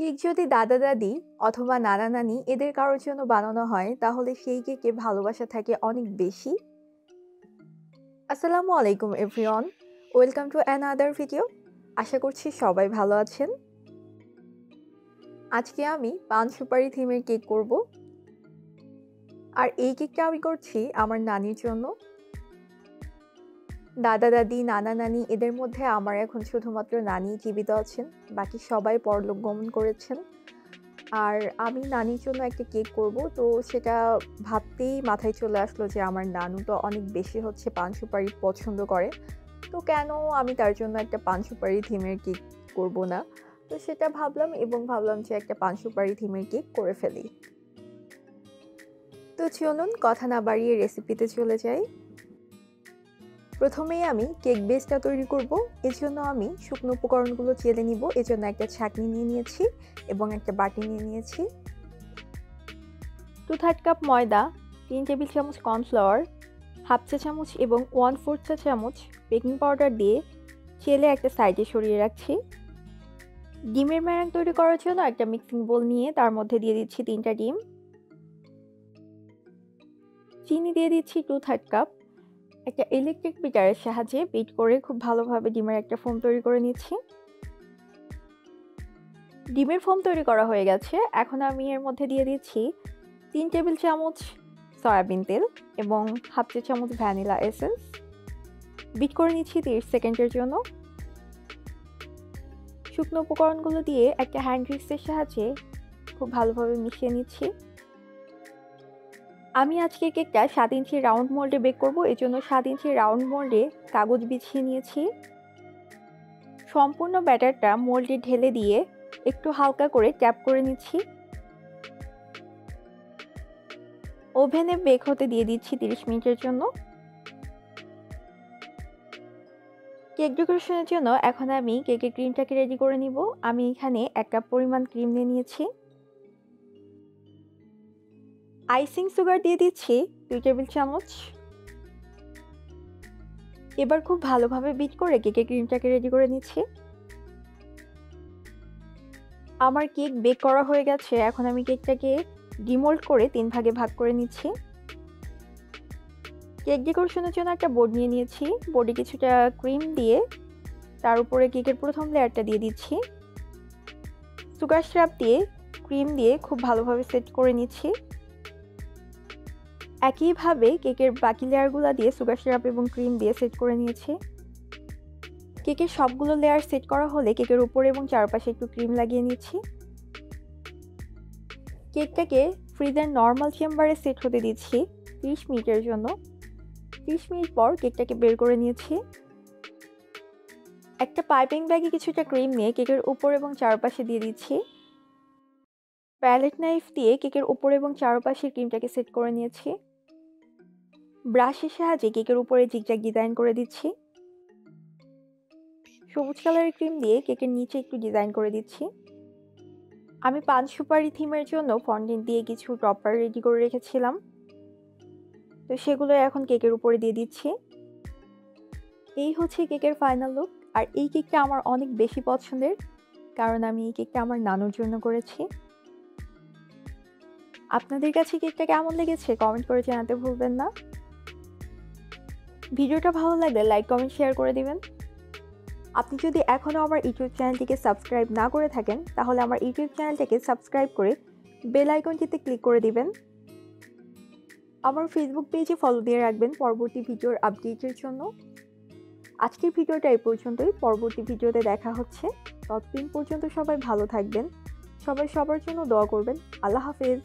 Cake যদি দাদা দাদি অথবা নানা নানি এদের কারোর জন্য বানানো হয় তাহলে সেই কেকে ভালোবাসা থাকে অনেক বেশি। আসসালামু আলাইকুম everyone, welcome to another video. আশা করছি সবাই ভালো আছেন। আজকে আমি পান সুপারি থিমের কেক করব, আর এই কেকটা আমি করছি আমার নানির জন্য। দাদা দাদি নানা নানি এদের মধ্যে আমার এখন শুধুমাত্র নানি জীবিত আছেন, বাকি সবাই পরলোক গমন করেছেন। আর আমি নানির জন্য একটা কেক করব, তো সেটা ভাবতেই মাথায় চলে আসলো যে আমার নানু তো অনেক বেশি পান সুপারি পছন্দ করে, তো কেন আমি তার জন্য একটা পান সুপারি থিমের কেক করব না। তো সেটা ভাবলাম যে একটা পান সুপারি থিমের কেক করে ফেলি। তো চলুন কথা না বাড়িয়ে রেসিপিতে চলে যাই। প্রথমেই আমি কেক বেসটা তৈরি করব। এর জন্য আমি শুকনো উপকরণগুলো চেলে নিব। এজন্য একটা ছাঁকনি নিয়ে নিয়েছি এবং একটা বাটি নিয়ে নিয়েছি। 2/3 কাপ ময়দা, 3 টেবিল চামচ কর্নফ্লাওয়ার, হাফ চা চামচ এবং 1/4 চা চামচ বেকিং পাউডার দিয়ে চেলে একটা সাইডে সরিয়ে রাখছি। ডিমের ম্যারিনেড তৈরি করার জন্য একটা মিক্সিং বোল নিয়ে তার মধ্যে দিয়ে দিচ্ছি 3টা ডিম। চিনি দিয়ে দিচ্ছি 2/3 কাপ। একটা ইলেকট্রিক বিটারের সাহায্যে বিট করে খুব ভালোভাবে ডিমের একটা ফোম তৈরি করে নিচ্ছি। ডিমের ফোম তৈরি করা হয়ে গেছে। এখন আমি এর মধ্যে দিয়ে দিচ্ছি 3 টেবিল চামচ সয়াবিন তেল এবং হাফ চা চামচ ভ্যানিলা এসেন্স। বিট করে নিচ্ছি 30 সেকেন্ডের জন্য। শুকনো উপকরণগুলো দিয়ে একটা হ্যান্ড উইস্কের সাহায্যে খুব ভালোভাবে মিশিয়ে নিচ্ছি। আমি আজকে কেকটা 7 ইঞ্চি রাউন্ড মোল্ডে বেক করব, এর জন্য 7 ইঞ্চি রাউন্ড মোল্ডে কাগজ বিছিয়ে নিয়েছি। সম্পূর্ণ ব্যাটারটা মোল্ডে ঢেলে দিয়ে একটু হালকা করে ট্যাপ করে নিচ্ছি। ওভেনে বেক হতে দিয়ে দিচ্ছি 30 মিনিটের জন্য। কেক ডেকোরেশনের জন্য এখন আমি কেকের ক্রিমটাকে রেডি করে নিব। আমি এখানে 1 কাপ পরিমাণ ক্রিম নিয়ে নিয়েছি। আইসিং সুগার দিয়ে দিচ্ছি 2 টেবিল চামচ। এবার খুব ভালোভাবে বিট করে কেকের ক্রিমটাকে রেডি করে নিচ্ছি। আমার কেক বেক করা হয়ে গেছে। এখন আমি কেকটাকে ডিমোল্ড করে 3 ভাগে ভাগ করে নিচ্ছি। কেক ডেকোরেশনের জন্য একটা বোর্ড নিয়ে নিয়েছি। বোর্ডে কিছুটা ক্রিম দিয়ে তার উপরে কেকের প্রথম লেয়ারটা দিয়ে দিচ্ছি। সুগার সিরাপ দিয়ে ক্রিম দিয়ে খুব ভালোভাবে সেট করে নিচ্ছি। একইভাবে কেকের বাকি লেয়ারগুলো দিয়ে সুগার সিরাপ এবং ক্রিম দিয়ে সেট করে নিয়েছি। কেকের সবগুলো লেয়ার সেট করা হলে কেকের উপরে এবং চারপাশে একটু ক্রিম লাগিয়ে নিচ্ছি। কেকটাকে ফ্রিজের নর্মাল চেম্বারে সেট হতে দিচ্ছি 30 মিনিটের জন্য। 30 মিনিট পর কেকটাকে বের করে নিয়েছি। একটা পাইপিং ব্যাগে কিছুটা ক্রিম নিয়ে কেকের উপর এবং চারপাশে দিয়ে দিচ্ছি। প্যালেট নাইফ দিয়ে কেকের উপর এবং চারপাশে ক্রিমটাকে সেট করে নিয়েছি। ব্রাশের সাহায্যে কেকের উপরে জিগজ্যাগ ডিজাইন করে দিচ্ছি। সবুজ কালারের ক্রিম দিয়ে কেকের নিচে একটু ডিজাইন করে দিচ্ছি। আমি পান সুপারি থিমের জন্য ফন্ডেন্ট দিয়ে কিছু টপার রেডি করে রেখেছিলাম, তো সেগুলো এখন কেকের উপরে দিয়ে দিচ্ছি। এই হচ্ছে কেকের ফাইনাল লুক। আর এই কেকটা আমার অনেক বেশি পছন্দের, কারণ আমি এই কেকটা আমার নানুর জন্য করেছি। আপনাদের কাছে কেকটা কেমন লেগেছে কমেন্ট করে জানাতে ভুলবেন না। ভিডিওটা ভালো লাগলে লাইক কমেন্ট শেয়ার করে দিবেন। আপনি যদি এখনও আমার ইউটিউব চ্যানেলটিকে সাবস্ক্রাইব না করে থাকেন তাহলে আমার ইউটিউব চ্যানেলটিকে সাবস্ক্রাইব করে বেল আইকনটিতে ক্লিক করে দিবেন। আমার ফেসবুক পেজে ফলো দিয়ে রাখবেন পরবর্তী ভিডিওর আপডেটের জন্য। আজকের ভিডিওটা এই পর্যন্তই। পরবর্তী ভিডিওতে দেখা হচ্ছে। ততদিন পর্যন্ত সবাই ভালো থাকবেন। সবাই সবার জন্য দোয়া করবেন। আল্লাহ হাফেজ।